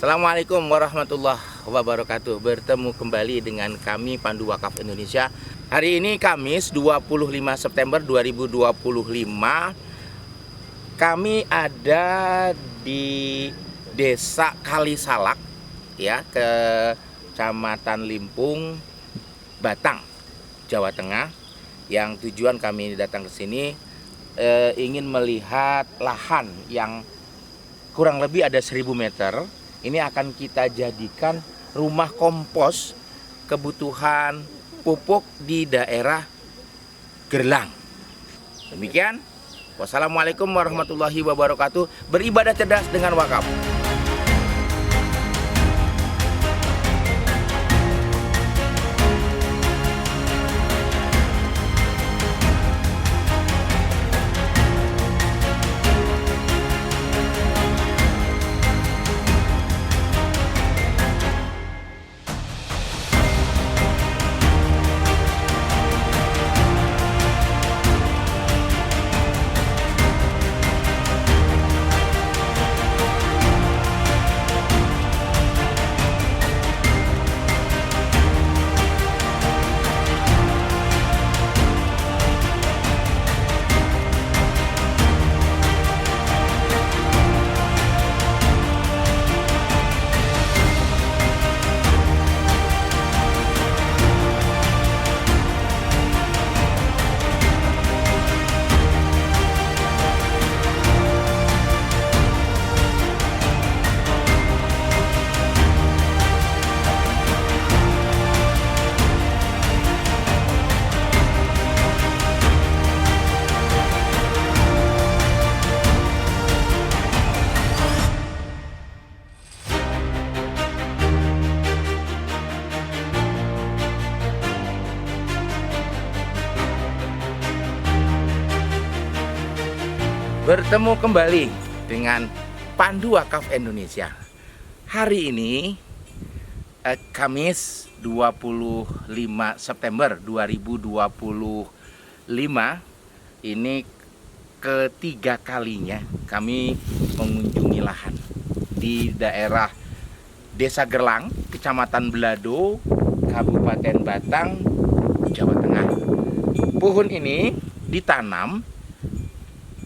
Assalamualaikum warahmatullahi wabarakatuh. Bertemu kembali dengan kami Pandu Wakaf Indonesia. Hari ini Kamis 25 September 2025. Kami ada di Desa Kalisalak ya, Kecamatan Limpung, Batang, Jawa Tengah. Yang tujuan kami datang ke sini ingin melihat lahan yang kurang lebih ada 1000 meter. Ini akan kita jadikan rumah kompos kebutuhan pupuk di daerah Gerlang. Demikian. Wassalamualaikum warahmatullahi wabarakatuh. Beribadah cerdas dengan wakaf. Bertemu kembali dengan Pandu Wakaf Indonesia. Hari ini Kamis 25 September 2025. Ini ketiga kalinya kami mengunjungi lahan di daerah Desa Gerlang, Kecamatan Belado, Kabupaten Batang, Jawa Tengah. Pohon ini ditanam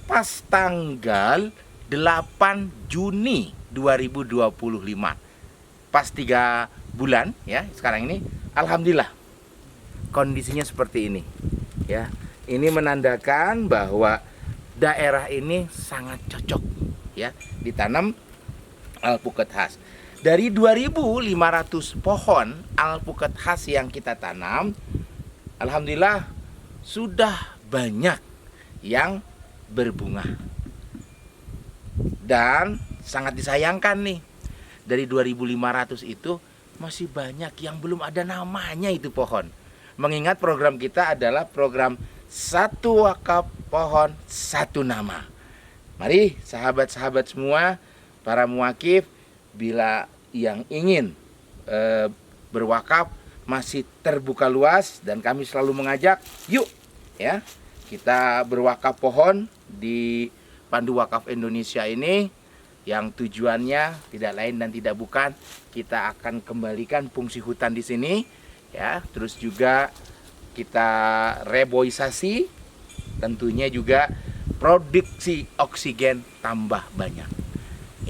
pas tanggal 8 Juni 2025. Pas 3 bulan ya sekarang ini. Alhamdulillah kondisinya seperti ini ya. Ini menandakan bahwa daerah ini sangat cocok ya ditanam alpukat khas. Dari 2.500 pohon alpukat khas yang kita tanam, alhamdulillah sudah banyak yang berbunga. Dan sangat disayangkan nih, dari 2.500 itu masih banyak yang belum ada namanya itu pohon. Mengingat program kita adalah program satu wakaf pohon satu nama. Mari sahabat-sahabat semua, para muwakif, bila yang ingin berwakaf masih terbuka luas dan kami selalu mengajak, yuk ya kita berwakaf pohon di Pandu Wakaf Indonesia ini, yang tujuannya tidak lain dan tidak bukan kita akan kembalikan fungsi hutan di sini ya, terus juga kita reboisasi, tentunya juga produksi oksigen tambah banyak.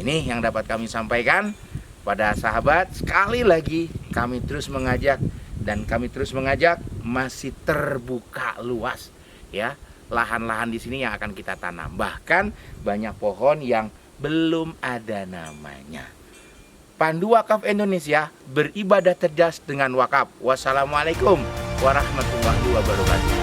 Ini yang dapat kami sampaikan pada sahabat. Sekali lagi kami terus mengajak dan kami terus mengajak, masih terbuka luas ya lahan-lahan di sini yang akan kita tanam. Bahkan banyak pohon yang belum ada namanya. Pandu Wakaf Indonesia, beribadah cerdas dengan wakaf. Wassalamualaikum warahmatullahi wabarakatuh.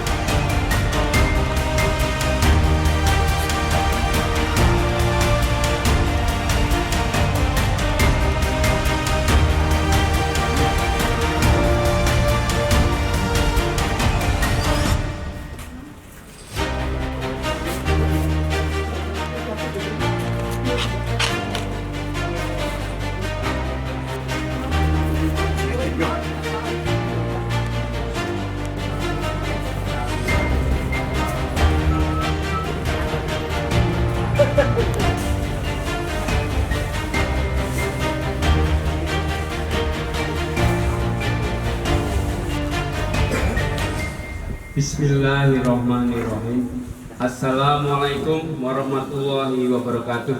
Bismillahirrahmanirrahim. Assalamualaikum warahmatullahi wabarakatuh.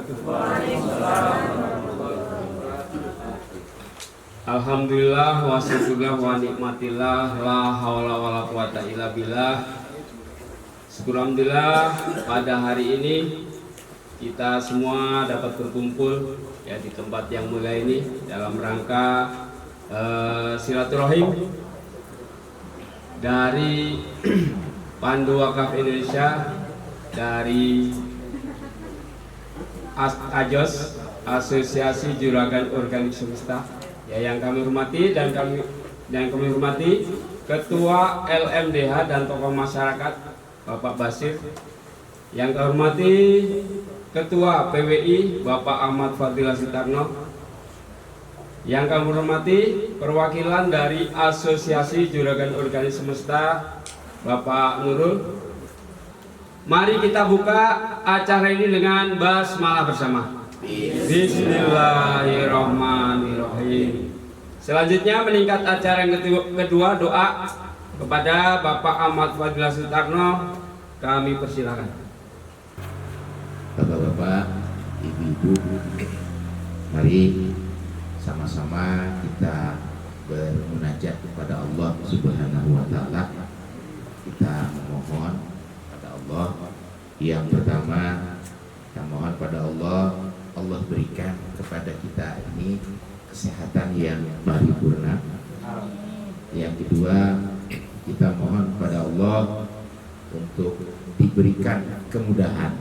Alhamdulillah wa syukurlah wa nikmatillah la haula wala quwata illa billah. Alhamdulillah pada hari ini kita semua dapat berkumpul ya di tempat yang mulia ini dalam rangka silaturahim dari Pandu Wakaf Indonesia, dari AJOS, Asosiasi Juragan Organik Semesta ya, yang kami hormati dan kami hormati Ketua LMDH dan tokoh masyarakat Bapak Basir, yang kami hormati Ketua PWI Bapak Ahmad Fadilah Sutarno, yang kami hormati perwakilan dari Asosiasi Juragan Organik Semesta Bapak Nurul. Mari kita buka acara ini dengan basmalah bersama. Bismillahirrahmanirrahim. Selanjutnya meningkat acara yang kedua, doa kepada Bapak Ahmad Fadilah Sutarno, kami persilakan. Bapak-bapak, ibu-ibu, mari sama-sama kita bermunajat kepada Allah Subhanahu wa taala. Kita memohon pada Allah. Yang pertama, kita mohon pada Allah, Allah berikan kepada kita ini kesehatan yang paripurna. Yang kedua, kita mohon pada Allah untuk diberikan kemudahan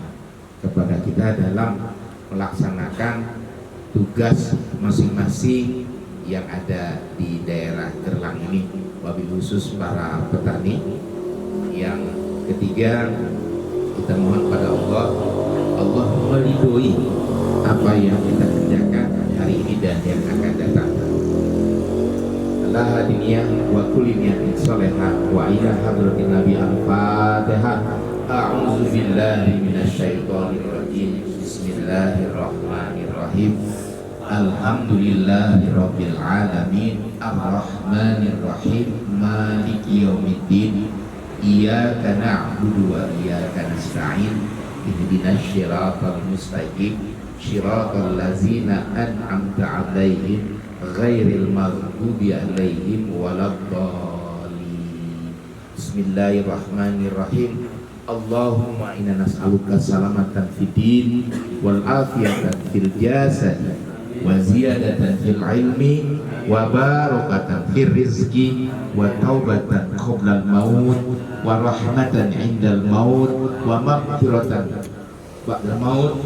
kepada kita dalam melaksanakan tugas masing-masing yang ada di daerah Gerlang ini, wabil khusus para petani. Yang ketiga, kita mohon pada Allah, Allah meridhoi apa yang kita kerjakan hari ini dan yang akan datang. Allah diniyah wa kulli niyatin sholihah wa ila hadratin nabi al-fatihah. A'udzu billahi minasyaitonir rajim. Bismillahirrahmanirrahim. Alhamdulillahirabbil alamin arrahmanir rahim maliki yaumiddin. Iyyaka na'budu wa iyyaka nasta'in. Ihdinas siratal mustaqim. Shiratal ladzina an'amta 'alaihim ghairil maghdubi 'alaihim waladdallin. Bismillahirrahmanirrahim. Allahumma inna nas'aluka salamatan fid din wal afiyatan fil jasad wa ziyadatan fil ilmi wa barakatan fil rizqi wa taubatan qabla al maut wa rahmatan 'indal maut wa maghfiratan ba'da maut.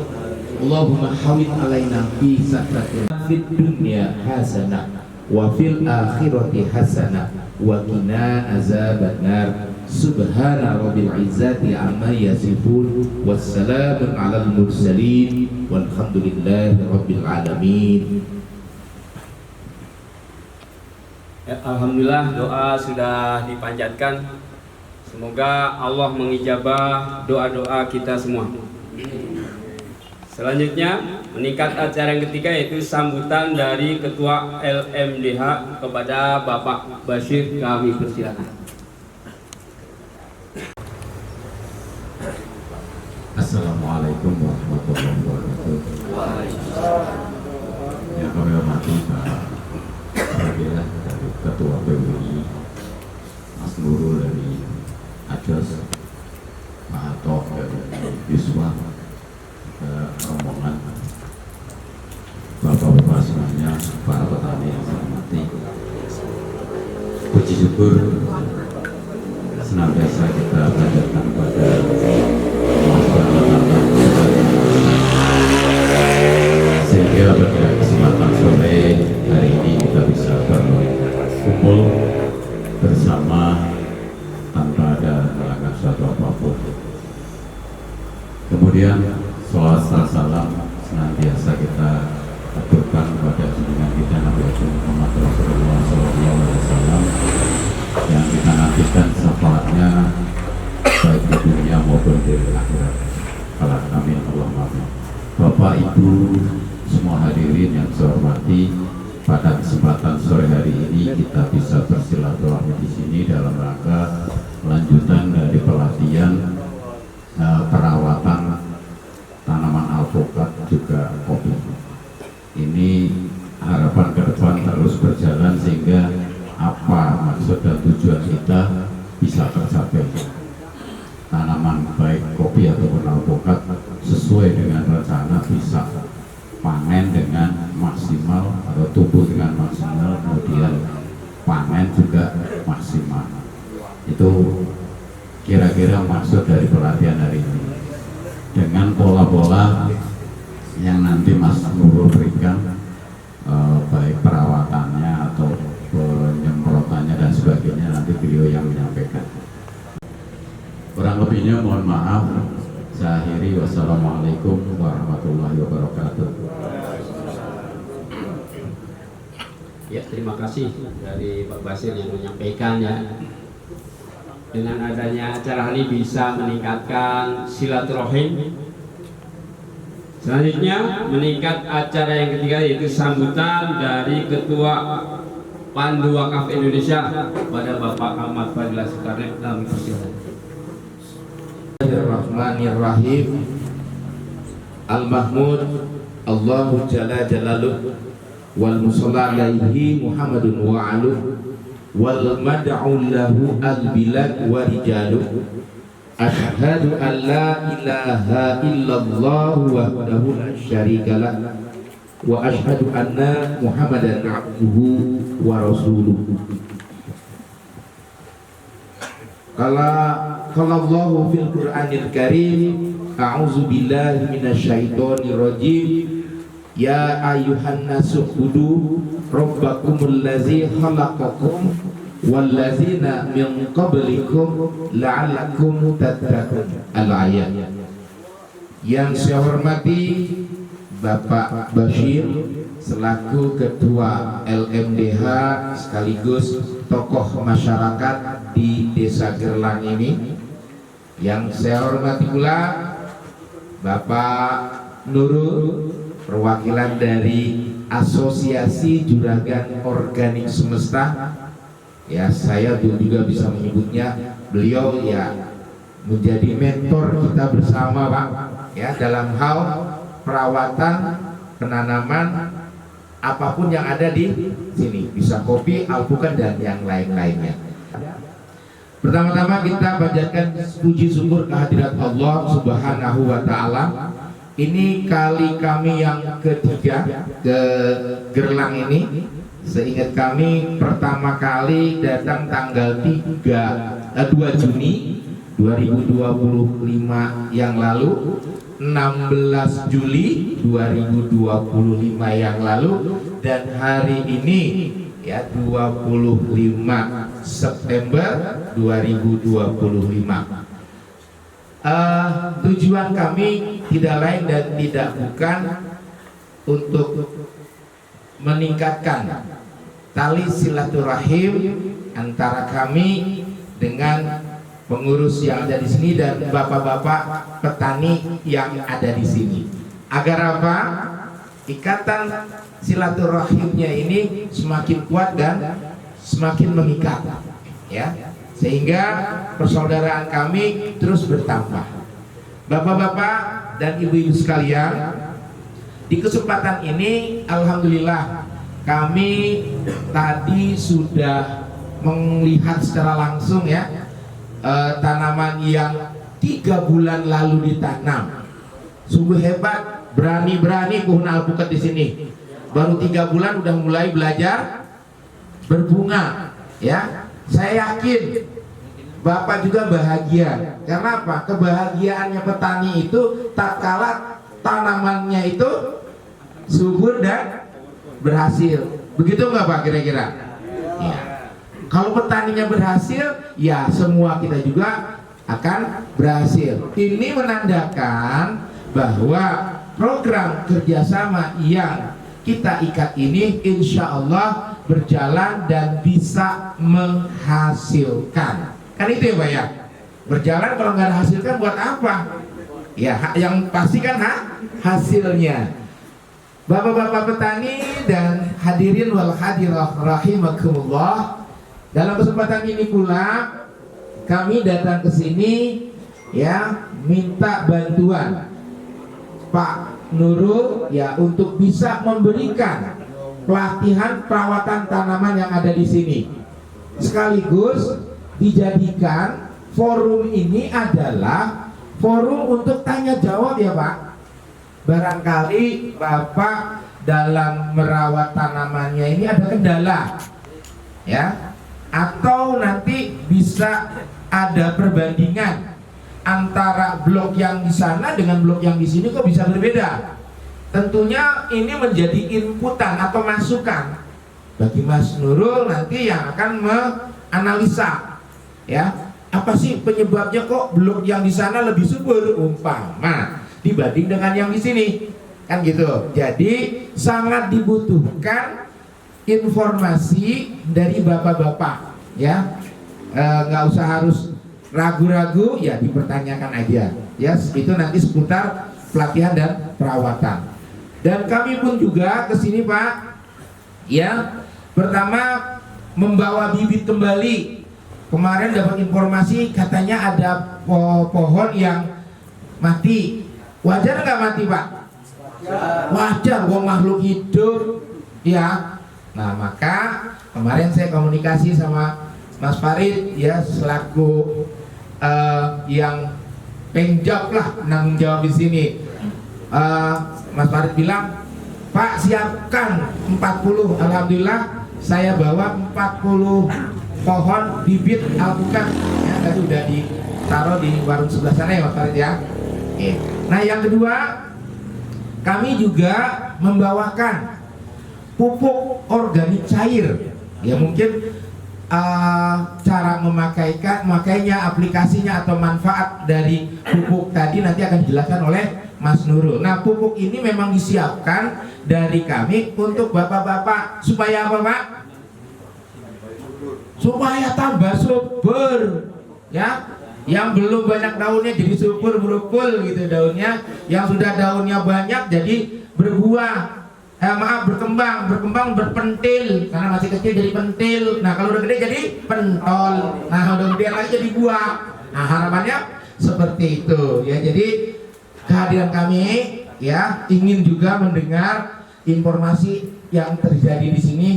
Allahumma hawit alaina fi sakratil fid dunya hasanah wa fil akhirati hasanah wa qina azabannar. Subhana rabbil izzati amma yasifun wassalamun alal mursalin walhamdulillahi rabbil alamin. Ya, alhamdulillah doa sudah dipanjatkan. Semoga Allah mengijabah doa-doa kita semua. Selanjutnya meningkat acara yang ketiga, yaitu sambutan dari Ketua LMDH kepada Bapak Basir, kami persilakan. Assalamualaikum warahmatullahi wabarakatuh. Yang kami hormati Pak Fadilah dari Ketua PWI, Mas Nurul dari AJOS, Pak Hato dari Yuswa, rombongan Bapak-bapak semuanya, para petani yang saya hormati. Puji syukur senantiasa kita panjatkan kepada sehingga pada kesempatan sore hari ini kita bisa berkumpul bersama tanpa ada halangan suatu apapun. Kemudian sholawat salam senantiasa kita aturkan kepada junjungan kita Nabi Muhammad Rasulullah SAW yang kita nantikan syafaatnya baik di dunia maupun di akhirat. Amin Allahumma amin. Bapak Ibu semua hadirin yang saya hormati, pada kesempatan sore hari ini kita bisa bersilaturahmi di sini dalam rangka melanjutkan tercapai. Tanaman baik kopi ataupun alpukat sesuai dengan rencana bisa panen dengan maksimal atau tumbuh dengan maksimal, kemudian panen juga maksimal. Itu kira-kira maksud dari pelatihan hari ini, dengan pola-pola yang nanti Mas Nurul berikan, baik perawatannya atau penyemprotannya dan sebagainya, nanti beliau yang menyampaikan. Kurang lebihnya mohon maaf. Saya akhiri, wassalamualaikum warahmatullahi wabarakatuh. Ya, terima kasih dari Pak Basir yang menyampaikan ya. Dengan adanya acara ini bisa meningkatkan silaturahim. Selanjutnya meningkat acara yang ketiga, yaitu sambutan dari Ketua Pandu Wakaf Indonesia pada Bapak Ahmad Fadilah Soekarno dalam persidangan. Bismillahirrahmanirrahim. Al-Mahmud Allahu Jalla Jalaluh wal musalla alaihi Muhammadun wa aluh wal mad'u lahu al-bilad wa rijaluh. Asyhadu an la ilaha illallah wahdahu la syarika lah wa asyhadu anna Muhammadan abduhu wa rasuluh. Qala Allahu fil Qur'anil Karim, a'udzu billahi minasyaitonir rajim. Ya ayyuhan nasu ubudu rabbakumul ladzi khalaqakum wal ladzina min qablikum la'allakum tattaqun. Al-ayat. Yang saya hormati Bapak Bashir selaku Ketua LMDH sekaligus tokoh masyarakat di Desa Gerlang ini. Yang saya hormati pula Bapak Nurul, perwakilan dari Asosiasi Juragan Organik Semesta. Ya, saya juga bisa menyebutnya, beliau ya menjadi mentor kita bersama Pak, ya, dalam hal perawatan, penanaman, apapun yang ada di sini, bisa kopi, alpukat dan yang lain-lainnya. Pertama-tama kita panjatkan puji syukur kehadirat Allah Subhanahu wa Ta'ala. Ini kali kami yang ketiga ke Gerlang ini. Seingat kami pertama kali datang tanggal 2 Juni 2025 yang lalu, 16 Juli 2025 yang lalu, dan hari ini ya 25 September 2025. Tujuan kami tidak lain dan tidak bukan untuk meningkatkan tali silaturahim antara kami dengan pengurus yang ada di sini dan bapak-bapak petani yang ada di sini. Agar apa? Ikatan silaturahimnya ini semakin kuat dan semakin mengikat, ya, sehingga persaudaraan kami terus bertambah. Bapak-bapak dan ibu-ibu sekalian, di kesempatan ini alhamdulillah kami tadi sudah melihat secara langsung ya tanaman yang 3 bulan lalu ditanam. Sungguh hebat, berani-berani pohon alpukat di sini. Baru 3 bulan udah mulai belajar berbunga, ya. Saya yakin Bapak juga bahagia. Karena apa? Kebahagiaannya petani itu tatkala tanamannya itu subur dan berhasil. Begitu nggak Pak kira-kira? Ya. Kalau petaninya berhasil, ya semua kita juga akan berhasil. Ini menandakan bahwa program kerjasama yang kita ikat ini insya Allah berjalan dan bisa menghasilkan. Kan itu ya Pak ya? Berjalan kalau nggak hasilkan buat apa? Ya, yang pasti kan hasilnya. Bapak-bapak petani dan hadirin wal hadirah rahimakumullah. Dalam kesempatan ini pula kami datang ke sini ya minta bantuan Pak Nurul ya untuk bisa memberikan pelatihan perawatan tanaman yang ada di sini, sekaligus dijadikan forum ini adalah forum untuk tanya jawab ya Pak. Barangkali Bapak dalam merawat tanamannya ini ada kendala ya, atau nanti bisa ada perbandingan antara blok yang di sana dengan blok yang di sini kok bisa berbeda. Tentunya ini menjadi inputan atau masukan bagi Mas Nurul nanti yang akan menganalisa ya, apa sih penyebabnya kok blok yang di sana lebih subur umpama dibanding dengan yang di sini, kan gitu. Jadi sangat dibutuhkan informasi dari bapak-bapak ya, nggak usah harus ragu-ragu ya, dipertanyakan aja ya, itu nanti seputar pelatihan dan perawatan. Dan kami pun juga kesini Pak ya, pertama membawa bibit kembali. Kemarin dapat informasi katanya ada pohon yang mati. Wajar nggak mati Pak? Wajar, wong makhluk hidup ya. Nah maka kemarin saya komunikasi sama Mas Farid ya, selaku yang penjawab lah, penanggung jawab di sini. Mas Farid bilang, Pak siapkan 40. Alhamdulillah saya bawa 40 pohon bibit alpukat ya, tadi udah ditaruh di warung sebelah sana ya Mas Farid ya. Oke. Nah yang kedua, kami juga membawakan pupuk organik cair ya, mungkin cara memakainya, aplikasinya atau manfaat dari pupuk tadi nanti akan dijelaskan oleh Mas Nurul. Nah pupuk ini memang disiapkan dari kami untuk bapak-bapak supaya apa Pak? Supaya tambah subur ya. Yang belum banyak daunnya jadi subur, berupul gitu daunnya. Yang sudah daunnya banyak jadi berbuah. Berkembang, berpentil. Karena masih kecil jadi pentil. Nah kalau udah gede jadi pentol. Nah udah gede lagi jadi buah. Nah harapannya seperti itu ya. Jadi kehadiran kami ya ingin juga mendengar informasi yang terjadi di sini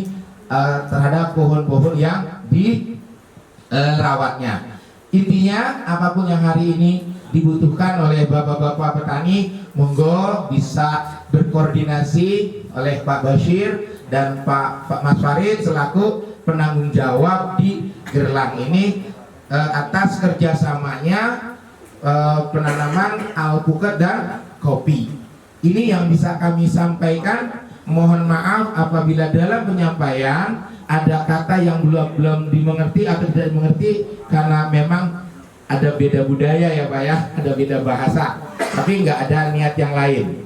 terhadap pohon-pohon yang dirawatnya. Intinya apapun yang hari ini dibutuhkan oleh bapak-bapak petani, monggo bisa berkoordinasi oleh Pak Bashir dan Pak Mas Farid selaku penanggung jawab di Gerlang ini atas kerjasamanya penanaman alpukat dan kopi. Ini yang bisa kami sampaikan. Mohon maaf apabila dalam penyampaian ada kata yang belum dimengerti atau tidak dimengerti, karena memang ada beda budaya ya Pak ya, ada beda bahasa, tapi nggak ada niat yang lain.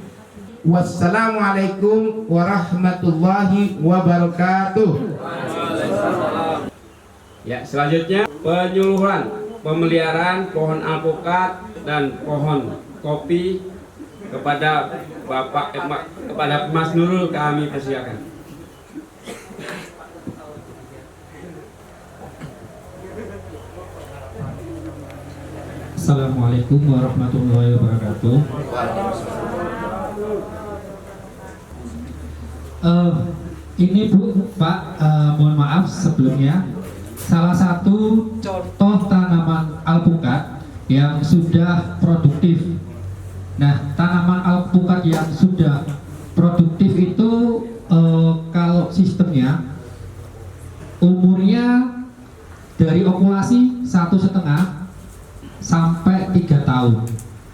Wassalamualaikum warahmatullahi wabarakatuh. Ya, selanjutnya penyuluhan pemeliharaan pohon alpukat dan pohon kopi kepada kepada Mas Nurul kami persilakan. Assalamualaikum warahmatullahi wabarakatuh. Ini Bu, Pak, mohon maaf sebelumnya. Salah satu contoh tanaman alpukat yang sudah produktif. Nah, tanaman alpukat yang sudah produktif itu kalau sistemnya umurnya dari okulasi 1,5 sampai 3 tahun.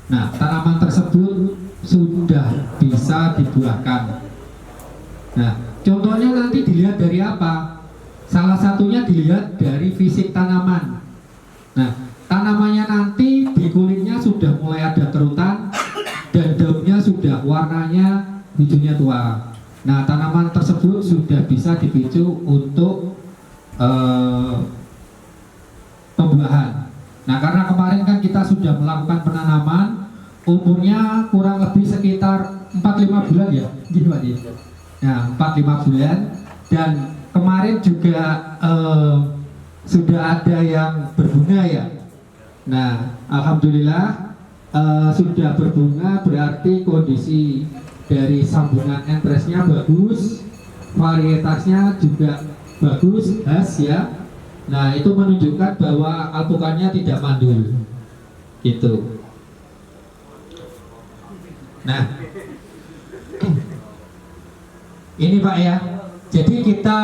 Nah, tanaman tersebut sudah bisa dibuahkan. Nah, contohnya nanti dilihat dari apa? Salah satunya dilihat dari fisik tanaman. Nah, tanamannya nanti di kulitnya sudah mulai ada kerutan dan daunnya sudah warnanya hijaunya tua. Nah, tanaman tersebut sudah bisa dipicu untuk pembuahan. Nah, karena kemarin kan kita sudah melakukan penanaman, umurnya kurang lebih sekitar 4-5 bulan ya, gitu Pak. Nah, 4-5 bulan, dan kemarin juga sudah ada yang berbunga ya. Nah, alhamdulillah sudah berbunga, berarti kondisi dari sambungan entresnya bagus, varietasnya juga bagus, khas ya. Nah, itu menunjukkan bahwa alpukannya tidak mandul. Gitu. Nah, ini Pak ya. Jadi kita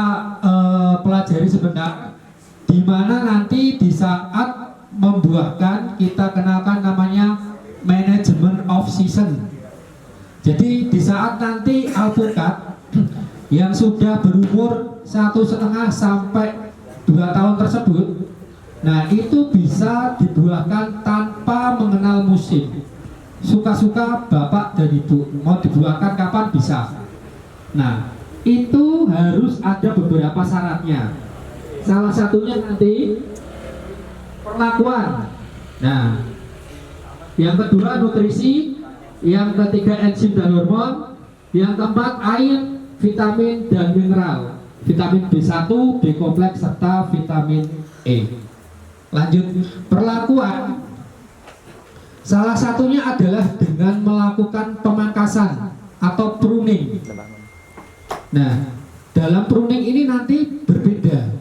pelajari sebentar di mana nanti di saat membuahkan kita kenalkan namanya management of season. Jadi di saat nanti alpukat yang sudah berumur 1,5 sampai 2 tahun tersebut, nah itu bisa dibuahkan tanpa mengenal musim. Suka-suka Bapak dan Ibu mau dibuahkan kapan bisa. Nah itu harus ada beberapa syaratnya. Salah satunya nanti perlakuan. Nah, yang kedua nutrisi, yang ketiga enzim dan hormon, yang keempat air, vitamin dan mineral, vitamin B1, B kompleks serta vitamin E. Lanjut, perlakuan. Salah satunya adalah dengan melakukan pemangkasan atau pruning. Nah, dalam pruning ini nanti berbeda.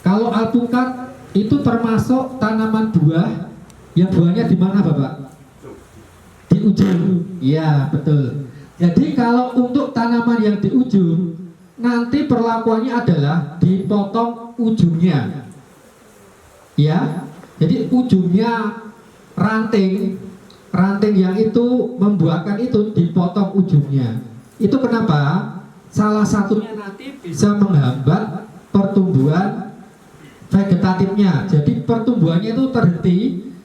Kalau alpukat itu termasuk tanaman buah yang buahnya di mana Bapak? Di ujung. Iya, betul. Jadi kalau untuk tanaman yang di ujung, nanti perlakuannya adalah dipotong ujungnya. Ya. Jadi ujungnya ranting yang itu membuahkan itu dipotong ujungnya. Itu kenapa? Salah satunya nanti bisa menghambat pertumbuhan vegetatifnya. Jadi pertumbuhannya itu terhenti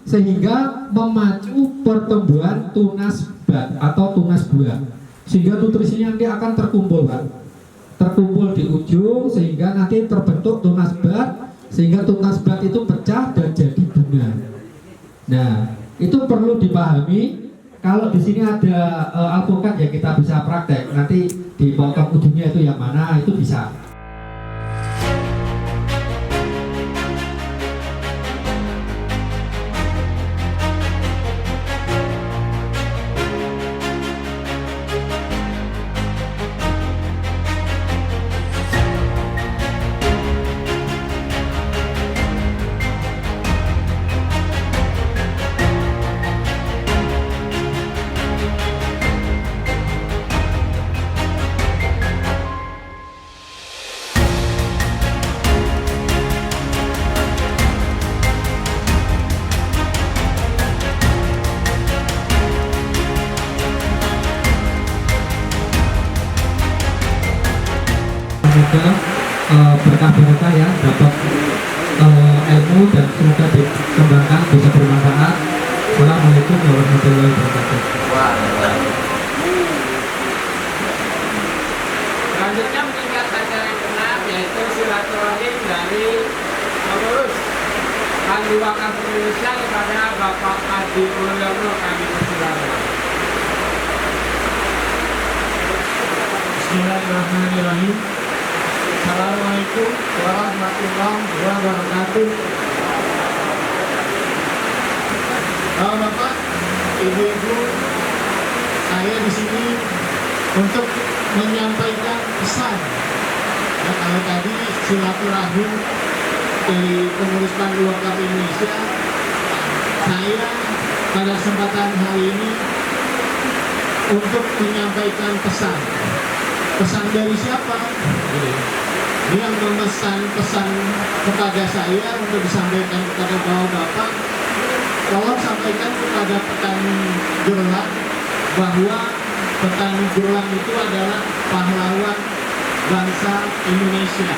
sehingga memacu pertumbuhan tunas bat atau tunas buah. Sehingga nutrisinya nanti akan terkumpul, Pak. Terkumpul di ujung sehingga nanti terbentuk tunas bat, sehingga tunas bat itu pecah dan jadi bunga. Nah, itu perlu dipahami. Kalau di sini ada alpukat ya kita bisa praktek. Nanti dipotong ujungnya itu yang mana itu bisa. Semoga berkah-berkah ya, dapat ilmu dan semoga dikembangkan bisa bermanfaat. Assalamualaikum warahmatullahi wabarakatuh. Selanjutnya meningkat acara yang keenam yaitu silaturahim dari pengurus Kami Wakaf Indonesia kepada Bapak Adi Mulyono, kami persilakan. Bismillahirrahmanirrahim. Assalamualaikum warahmatullahi wabarakatuh. Bapak, Ibu-ibu, saya di sini untuk menyampaikan pesan. Nah, kalau tadi silaturahim dari pengurus Kami Wakaf Indonesia, saya pada kesempatan hari ini untuk menyampaikan pesan. Pesan dari siapa? Ini yang memesan pesan kepada saya untuk disampaikan kepada Bapak. Tolong sampaikan kepada petani Gerlang bahwa petani Gerlang itu adalah pahlawan bangsa Indonesia.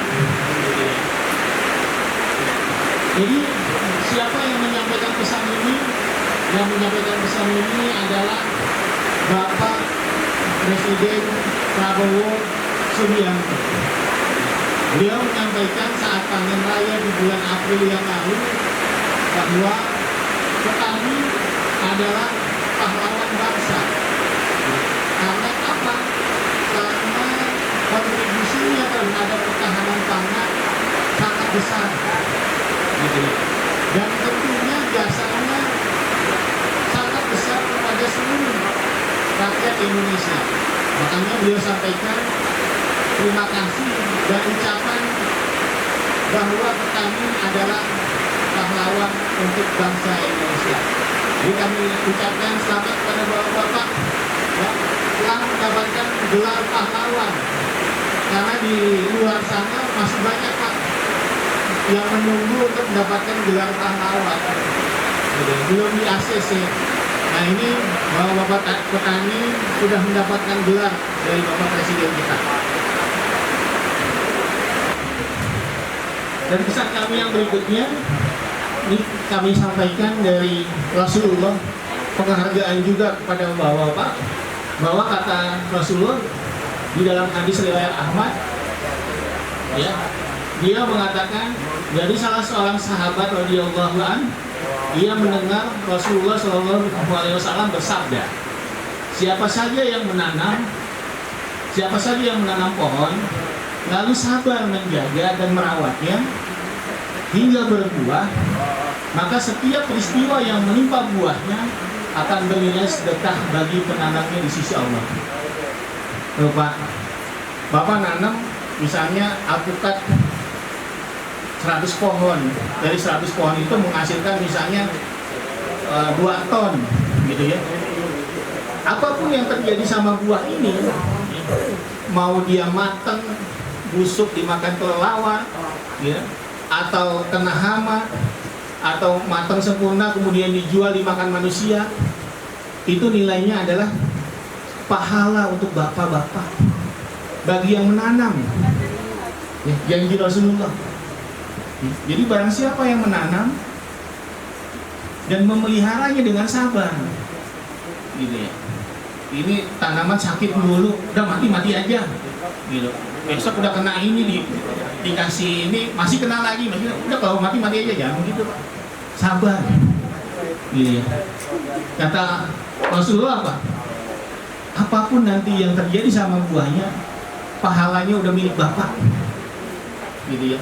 Jadi siapa yang menyampaikan pesan ini? Yang menyampaikan pesan ini adalah Bapak Presiden Prabowo Subianto. Beliau menyampaikan saat panen raya di bulan April yang lalu bahwa petani adalah pahlawan bangsa. Karena apa? Karena kontribusinya terhadap ketahanan pangan sangat besar. Dan tentunya jasanya sangat besar kepada seluruh rakyat Indonesia. Makanya beliau sampaikan terima kasih dan ucapan bahwa petani adalah pahlawan untuk bangsa Indonesia. Jadi kami ucapkan selamat kepada bapak-bapak yang telah mendapatkan gelar pahlawan. Karena di luar sana masih banyak Pak yang menunggu untuk mendapatkan gelar pahlawan. Belum di ACC. Nah ini bapak-bapak petani sudah mendapatkan gelar dari Bapak Presiden kita. Dan pesan kami yang berikutnya, ini kami sampaikan dari Rasulullah, penghargaan juga kepada bapak-bapak, bahwa kata Rasulullah di dalam hadis riwayat Ahmad, ya, dia mengatakan dari salah seorang sahabat radhiyallahu an, dia mendengar Rasulullah SAW bersabda, siapa saja yang menanam pohon, lalu sabar menjaga dan merawatnya hingga berbuah, maka setiap peristiwa yang menimpa buahnya akan bernilai sedekah bagi penanamnya di sisi Allah. Bapak nanam misalnya alpukat 100 pohon, dari 100 pohon itu menghasilkan misalnya 2 ton gitu ya. Apapun yang terjadi sama buah ini, mau dia matang, busuk dimakan kelelawar, ya, atau kena hama, atau matang sempurna kemudian dijual dimakan manusia, itu nilainya adalah pahala untuk bapak-bapak bagi yang menanam, ya, janji Rasulullah. Jadi barang siapa yang menanam dan memeliharanya dengan sabar, gitu ya. Ini tanaman sakit dulu, udah mati aja, gitu. Besok udah kena ini dikasih ini masih kena lagi, udah kalau mati aja, jangan begitu Pak. Sabar, gitu ya. Kata Rasulullah apa? Apapun nanti yang terjadi sama buahnya, pahalanya udah milik Bapak, gitu ya.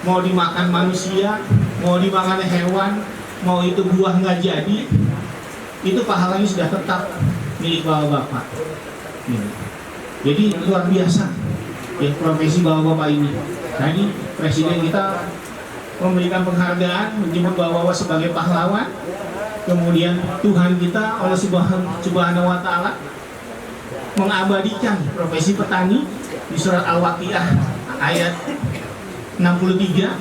Mau dimakan manusia, mau dimakan hewan, mau itu buah nggak jadi, itu pahalanya sudah tetap milik bapak-bapak. Jadi luar biasa ya profesi bapak-bapak ini. Nah ini presiden kita memberikan penghargaan, menyebut bapak-bapak sebagai pahlawan. Kemudian Tuhan kita oleh Subhanahu wa Ta'ala mengabadikan profesi petani di surat Al-Waqiah ayat 63,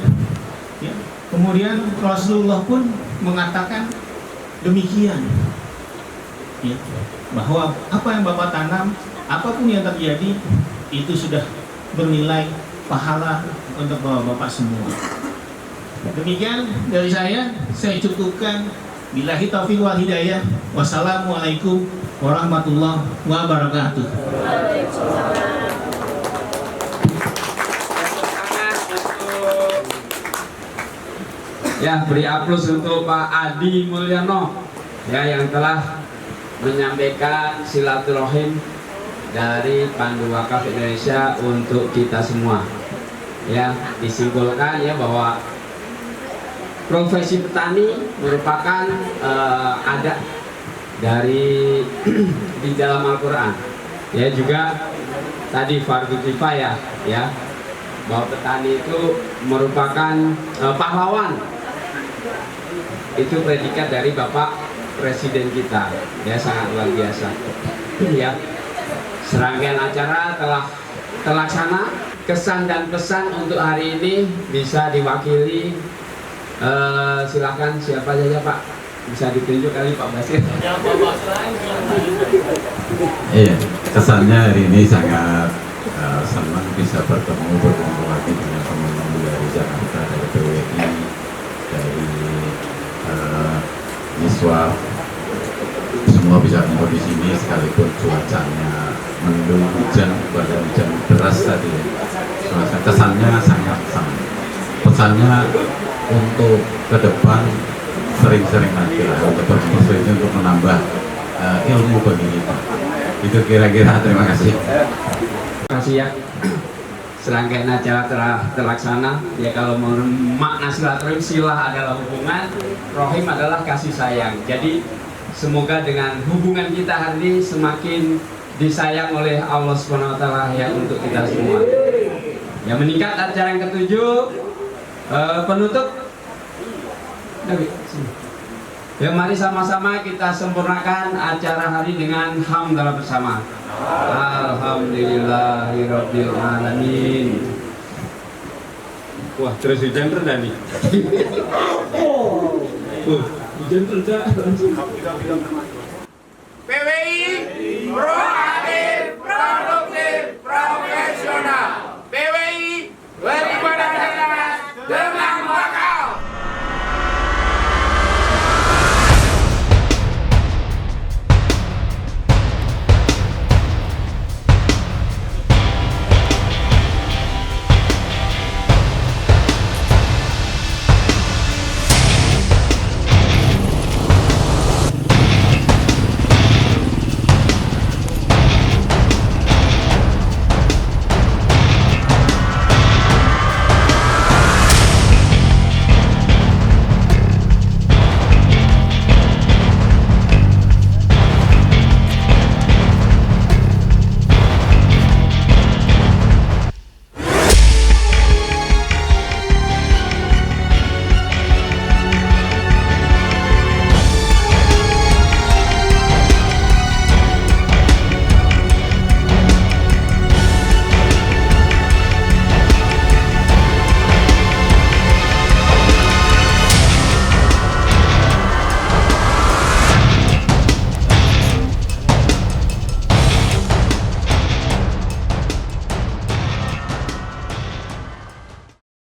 ya. Kemudian Rasulullah pun mengatakan demikian, ya, bahwa apa yang Bapak tanam, apapun yang terjadi, itu sudah bernilai pahala untuk Bapak semua. Demikian dari saya cukupkan. Billahi taufiq wal hidayah. Wassalamualaikum warahmatullahi wabarakatuh. Ya, beri aplaus untuk Pak Adi Mulyano ya yang telah menyampaikan silaturahim dari Pandu Wakaf Indonesia untuk kita semua. Ya, disimpulkan ya bahwa profesi petani merupakan adat dari di dalam Al-Qur'an. Ya, juga tadi fardhu kifayah ya, bahwa petani itu merupakan pahlawan. Itu predikat dari Bapak Presiden kita, ya, sangat luar biasa. Ya, serangkaian acara telah terlaksana. Kesan dan pesan untuk hari ini bisa diwakili. Silakan siapa saja Pak, bisa ditunjuk kali Pak Basir. Iya, kesannya hari ini sangat senang bisa bertemu lagi dengan teman-teman dari Jakarta, dari PWI, dari Miswaf, semua bisa kumpul di sini sekalipun cuacanya mendung, hujan deras tadi. Kesannya sangat sama. Pesannya untuk ke depan sering-sering lagi lah untuk berproses untuk menambah ilmu bagi kita. Itu kira-kira. Terima kasih. Terima kasih ya. Serangkaian acara telah terlaksana. Ya, kalau makna silaturahim, silah adalah hubungan, rohim adalah kasih sayang. Jadi semoga dengan hubungan kita hari ini semakin disayang oleh Allah Subhanahu wa Ta'ala ya untuk kita semua. Ya, meningkat acara yang ketujuh Penutup. Ya, mari sama-sama kita sempurnakan acara hari dengan hamdalah bersama. Alhamdulillahirabbil alamin. Wah, terus hujan rendah nih. Hujan rendah langsung. PWI proaktif, produktif, profesional. PWI